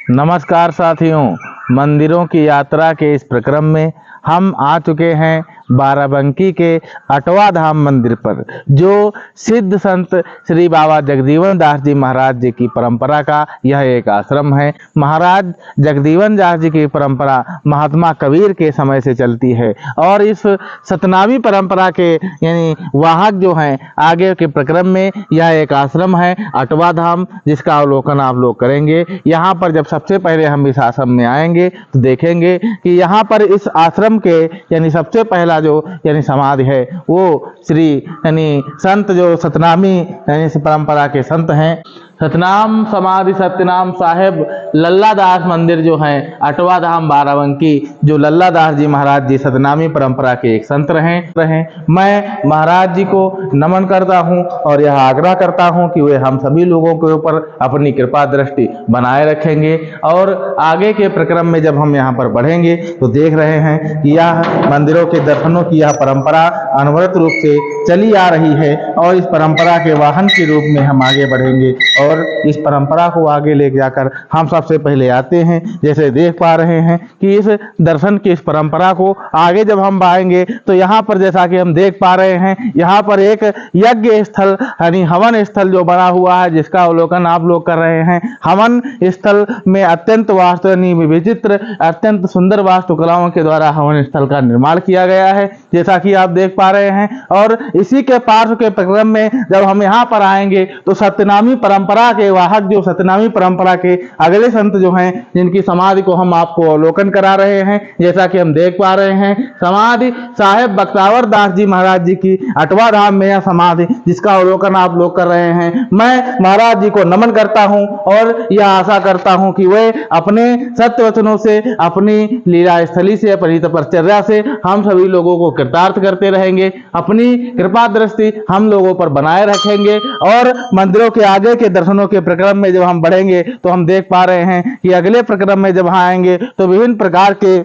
नमस्कार साथियों, मंदिरों की यात्रा के इस प्रक्रम में हम आ चुके हैं बाराबंकी के अटवा धाम मंदिर पर, जो सिद्ध संत श्री बाबा जगजीवन दास जी महाराज जी की परंपरा का यह एक आश्रम है। महाराज जगजीवन दास जी की परंपरा महात्मा कबीर के समय से चलती है और इस सतनामी परंपरा के यानी वाहक जो हैं आगे के प्रक्रम में यह एक आश्रम है अटवा धाम, जिसका अवलोकन आप लोग करेंगे। यहाँ पर जब सबसे पहले हम इस आश्रम में आएंगे तो देखेंगे कि यहाँ पर इस आश्रम के यानी सबसे पहला जो यानी समाधि है वो श्री यानी संत जो सतनामी यानी परंपरा के संत हैं, सतनाम समाधि सत्यनाम साहेब लल्लादास मंदिर जो है अटवा धाम बाराबंकी, जो लल्लादास जी महाराज जी सतनामी परंपरा के एक संत रहे। मैं महाराज जी को नमन करता हूं और यह आग्रह करता हूं कि वे हम सभी लोगों के ऊपर अपनी कृपा दृष्टि बनाए रखेंगे। और आगे के प्रक्रम में जब हम यहाँ पर बढ़ेंगे तो देख रहे हैं कि यह मंदिरों के दर्शनों की यह परंपरा अनवरत रूप से चली आ रही है और इस परंपरा के वाहन के रूप में हम आगे बढ़ेंगे और इस परंपरा को आगे ले जाकर हम सबसे पहले आते हैं। जैसे देख पा रहे हैं कि इस दर्शन की इस परंपरा को आगे जब हम आएंगे तो यहाँ पर जैसा कि हम देख पा रहे हैं, यहाँ पर एक यज्ञ स्थल यानी हवन स्थल जो बना हुआ है, जिसका अवलोकन आप लोग कर रहे हैं। हवन स्थल में अत्यंत वास्तु यानी विचित्र अत्यंत सुंदर वास्तुकलाओं के द्वारा हवन स्थल का निर्माण किया गया है, जैसा कि आप देख पा रहे हैं। और इसी के पार्श्व के प्रक्रम में जब हम यहाँ पर आएंगे तो सत्यनामी परंपरा के वाहक जो सतनामी परंपरा के अगले संत जो हैं, जिनकी समाधि को हम आपको अवलोकन करा रहे हैं, जैसा कि हम देख पा रहे हैं समाधि साहेब बख्तावर दास जी महाराज जी की अटवा धाम में यह समाधि, जिसका अवलोकन आप लोग कर रहे हैं। मैं महाराज जी को नमन करता हूं और यह आशा करता हूं कि वे अपने सत्य वचनों से, अपनी लीला स्थली से, अपनी तपश्चर्या से हम सभी लोगों को कृतार्थ करते रहेंगे, अपनी कृपा दृष्टि हम लोगों पर बनाए रखेंगे। और मंदिरों के आगे के दर्शनों के प्रक्रम में जब हम बढ़ेंगे तो हम देख पा रहे हैं कि अगले प्रक्रम में जब वहां आएंगे तो विभिन्न प्रकार के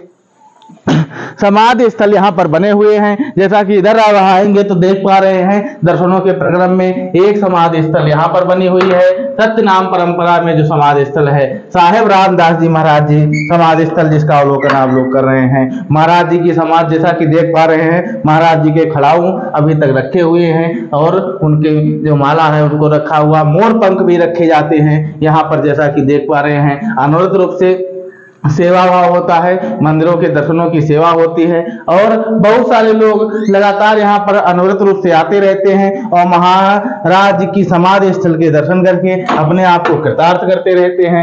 समाधि स्थल यहाँ पर बने हुए हैं। जैसा कि इधर आएंगे तो देख पा रहे हैं दर्शनों के प्रक्रम में एक समाधि स्थल यहाँ पर बनी हुई है। सत्य नाम परंपरा में जो समाधि स्थल है साहेब रामदास जी महाराज जी समाधि स्थल, जिसका अवलोकन आप लोग कर रहे हैं। महाराज जी की समाधि जैसा कि देख पा रहे हैं, महाराज जी के खड़ाऊ अभी तक रखे हुए हैं और उनके जो माला है उनको रखा हुआ, मोर पंख भी रखे जाते हैं यहाँ पर, जैसा कि देख पा रहे हैं। अनवरत रूप से सेवा भाव होता है, मंदिरों के दर्शनों की सेवा होती है और बहुत सारे लोग लगातार यहाँ पर अनवरत रूप से आते रहते हैं और महाराज की समाधि स्थल के दर्शन करके अपने आप को कृतार्थ करते रहते हैं।